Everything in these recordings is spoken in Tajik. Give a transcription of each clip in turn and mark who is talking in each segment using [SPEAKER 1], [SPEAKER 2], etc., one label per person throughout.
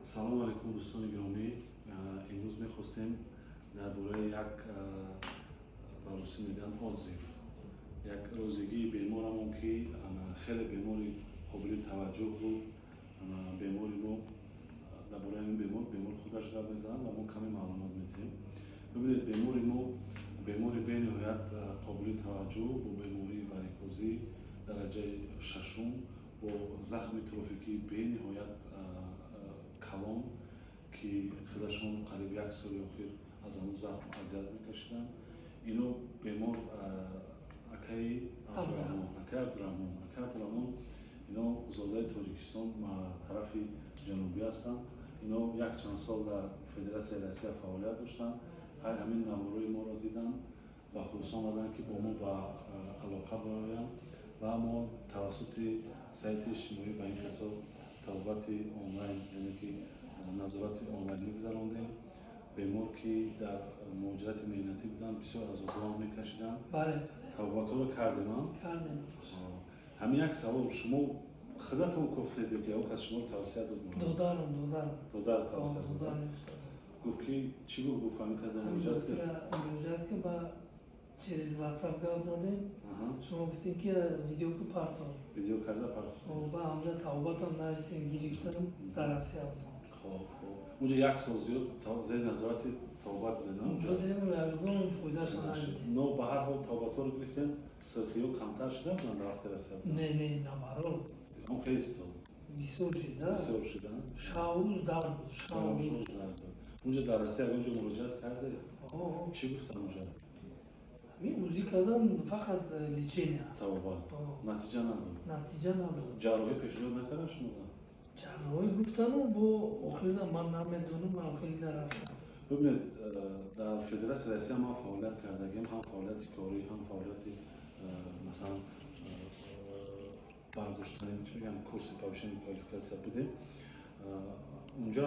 [SPEAKER 1] салом алайкум дӯстони гиромӣ. Имрӯз мехостем дар бораи як баруси мегӯянд отзив, як рӯзигии беморамон ки хеле бемори қобили таваҷҷӯҳ буд. Бемори мо дар бораи ин бемор худаш гап мезанад ва мо каме маълумот медиҳем. Бибинед, бемори мо бемори бениҳоят қобили таваҷҷӯҳ бо бемории варикозӣ дараҷаи шашум бо захми трофикии бениҳоят калон ки худашон қариб як соли охир аз ҳамон захм азият мекашиданд. Ино бемор акаи Абдураҳмон, ино зодаи Тоҷикистон тарафи ҷанубӣ ҳастанд. Ино як чанд сол дар Федератсияи Россия фаъолият доштанд. Ҳамин наворҳои моро диданд ва хулоса омаданд ки бо мо ба алоқа биёянд ва мо тавассути сайти иҷтимоӣ ба ин касо табобати онлайн, яъне ки назорати онлайн мегузарондем. Бемор ки дар муҳоҷирати меҳнатӣ буданд, бисёр азобҳоам мекашиданд. Табобатҳоро кардем. Ҳамин як савол, шумо худатон гуфтед ё ки як кас шуморо тавсия дод? Додаро тавсия дод. Гуфт ки чӣ гуфт? Ҳамин кас муроҷиат
[SPEAKER 2] ки ба через WhatsApp гап задем. Шумо гуфтед ки видеоку партон.
[SPEAKER 1] Видео карда партон.
[SPEAKER 2] Ба ҳамҷа табобатам нависем, гирифтам, дар Россия будам.
[SPEAKER 1] Унҷа як сол зиёд зери назорати табобат будед?
[SPEAKER 2] Будем, ягон фоидаша надидем.
[SPEAKER 1] Но ба ҳар ҳол табобатҳоро гирифтен, сирхиҳо камтар шуда буданд дар вақти Россия?
[SPEAKER 2] Не, наоборот.
[SPEAKER 1] Он хеле стол.
[SPEAKER 2] Бисёр шуда. Шаврӯз дард буд.
[SPEAKER 1] Унҷа дар Россия ягон ҷо муроҷиат карде? Чӣ гуфтанд унҷа?
[SPEAKER 2] Ҳамин ӯзӣ кардан фақат лечения.
[SPEAKER 1] Табобат. Натиҷа надод. Ҷарроҳӣ пешниҳод накарданд шумо?
[SPEAKER 2] Ҷарроҳӣ гуфтану бо охирда ман намедонам, ман охири нарафтам.
[SPEAKER 1] Бибинед, дар Федератсияи Россия ман фаъолият кардагем, ҳам фаъолияти корӣ, ҳам фаъолияти масалан бардоштани курси повишени квалификатсия будем. Унҷа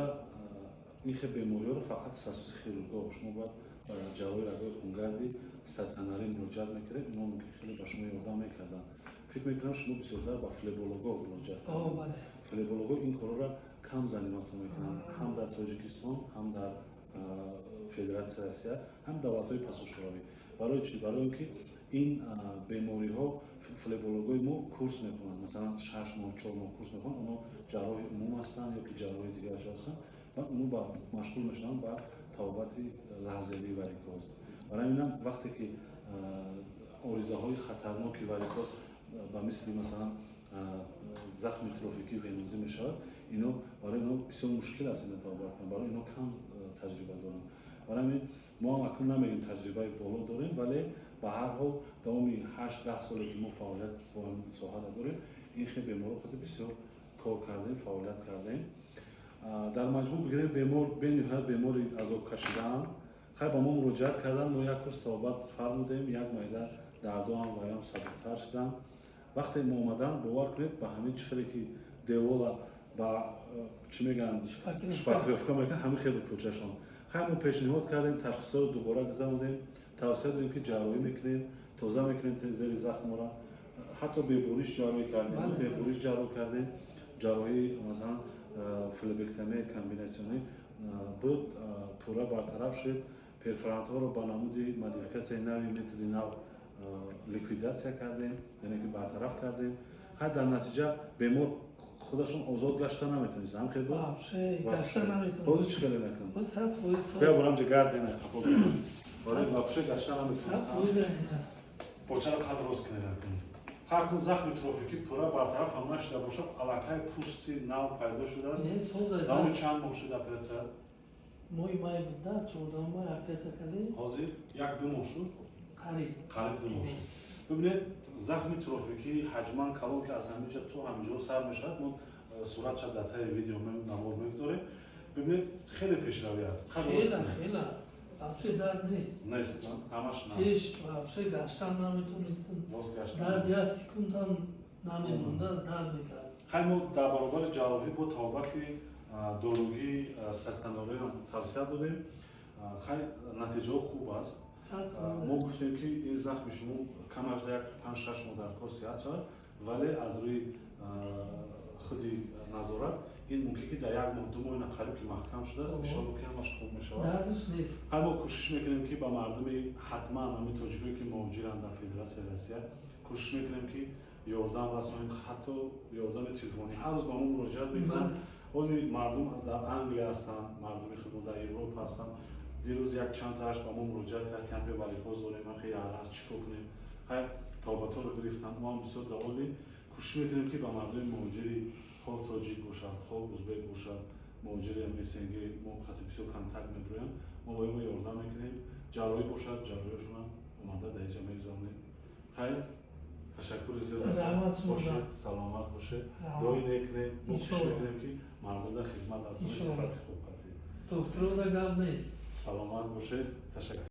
[SPEAKER 1] ин хел бемориҳоро фақат тахассуси хирургҳо, шумо бояд ба ҷарроҳи рагои хунгарди статсионарӣ муроҷиат мекардед, ино хеле ба шумо ёрдам мекарданд. Фикр мекунам шумо бисёртар ба флебологҳо муроҷиат кардед. Флебологҳо ин корро кам заниматсия мекунанд, ҳам дар Тоҷикистон, ҳам дар Федератсияи Россия, ҳам давлатҳои пасошӯравӣ. Барои чӣ? Барои он ки ин бемориҳо флебологҳои мо курс мехонанд, масалан 6 моҳ 4 моҳ курс мехонанд, оно ҷарроҳи умум ҳастанд ё ки ҷарроҳи дигар ҷо ҳастанд, баъд оно машғул мешаванд ба табобати лазерии варикоз. Барои инам вақте ки оризаҳои хатарноки варикоз ба мисли масалан захми трофикии венозӣ мешавад, ино барои ино бисёр мушкил аст ин табобат кунанд, барои ино кам таҷриба доранд. Барои ҳамин мо ҳам акнун намегӯем таҷрибаи боло дорем, вале ба ҳар ҳол давоми 8-10 соле ки мо фаъолият бо ин соҳада дорем, ин хел беморҳо хати бисёр кор кардем, фаъолият кардем. Дар маҷмӯъ бигирем бениҳоят бемори азобкашидаам. Хай ба мо муроҷиат карданд, мо як курс табобат фармудем, як майда дардоам ва ям сабуктар шудам. Вақте мо омаданд, бовар кунед, ба ҳамин чӣ хеле ки девола ба чӣ мегӯянд шпаклёвка мекунанд, ҳамин хел буд почашон. Хай мо пешниҳод кардем, ташхисҳоро дубора гузаронидем, тавсия додем ки ҷарроҳӣ мекунем, тоза мекунем зери захмора. Ҳатто бебуриш ҷарроҳӣ кардем, ҷарроҳии масалан флебектомия комбинатсионӣ буд, пурра бартараф шуд. Перфорантҳоро ба намуди модификатсияи нави методи нав ликвидатсия кардем, яъне ки бартараф кардем. Ҳай дар натиҷа бемор худашон озод гашта наметонистанд. Ҳам хел
[SPEAKER 2] гашта наметонистанд.
[SPEAKER 1] ҳозир чӣ хеле накунад? Я бурам ҷа гардена хафо кунад. Вообще гашта наметонистанд. почаро қад рост кунед. ҳар кун захми трофикӣ пурра бартараф ҳам нашуда бошад, аллакай пӯсти нав пайдо шудааст. Давоми чанд моҳ шуд оператсия?
[SPEAKER 2] Моҳи май буд, 14 моҳ оператсия кардем.
[SPEAKER 1] Ҳозир 1-2 моҳ шуд?
[SPEAKER 2] Қариб
[SPEAKER 1] 2 моҳ шуд. Бибинед, захми трофикӣ ҳаҷман калон ки аз ҳамин ҷо то ҳамин ҷо сар мешавад, мо суратша дар таи видео навор мегузорем. Бибинед, хеле пешравӣ аст.
[SPEAKER 2] Хела вообще дард нест.
[SPEAKER 1] Ҳамаш на.
[SPEAKER 2] Пеш вообще гаштан наметонистам. Дард 1 секундам намемонда дард мекард.
[SPEAKER 1] Хай мо дар баробари ҷарроҳӣ бо табобати доругии статсионариам тавсия додем. Хай натиҷаҳо хуб аст. Мо гуфтем ки ин захми шумо кам аз 5-6 моҳ дар кор сиҳат шавад, вале аз рӯи худи назорат ин мумкин ки дар як моҳ ду моҳи қариб ки маҳкам шудааст, иншоалло ки ҳамаш хуб мешавад.
[SPEAKER 2] дардиш нест.
[SPEAKER 1] ҳай мо кӯшиш мекунем ки ба мардуми ҳатман ҳамин тоҷикое ки муҳоҷиранд дар Федератсияи Россия кӯшиш мекунем ки ёрдам расонем, ҳатто ёрдами телефонӣ ҳар рӯз ба мо муроҷиат мекунанд. ҳозир мардум дар Англия ҳастанд, мардуми худмон дар Европа ҳастанд. дирӯз як чанд тааш ба мо муроҷиат кард ки ҳамин вазифаҳо дорем, ман хеле араз чикор кунем. ҳай тобаторо гирифтанд, мо ҳам бисёр даволӣ кӯшиш мекунем ки ба мардуми муҳоҷири хоҳ тоҷик бошад, хоҳ узбек бошад, муҳоҷири СНГ мо хати бисёр контакт мебироям, мо ба мо ёрдам мекунем. ҷароӣ бошад, ҷароиашона омада дар инҷа мегузаронем. хайр, ташаккури зиёд.
[SPEAKER 2] Раҳмат шумо.
[SPEAKER 1] бошед, саломат бошед. дуои нек кунед. мо кӯшиш мекунем ки мардум дар хизмат ҳастанд, сифати хуб қатъӣ.
[SPEAKER 2] Докторода гап нест.
[SPEAKER 1] саломат бошед. Ташаккур.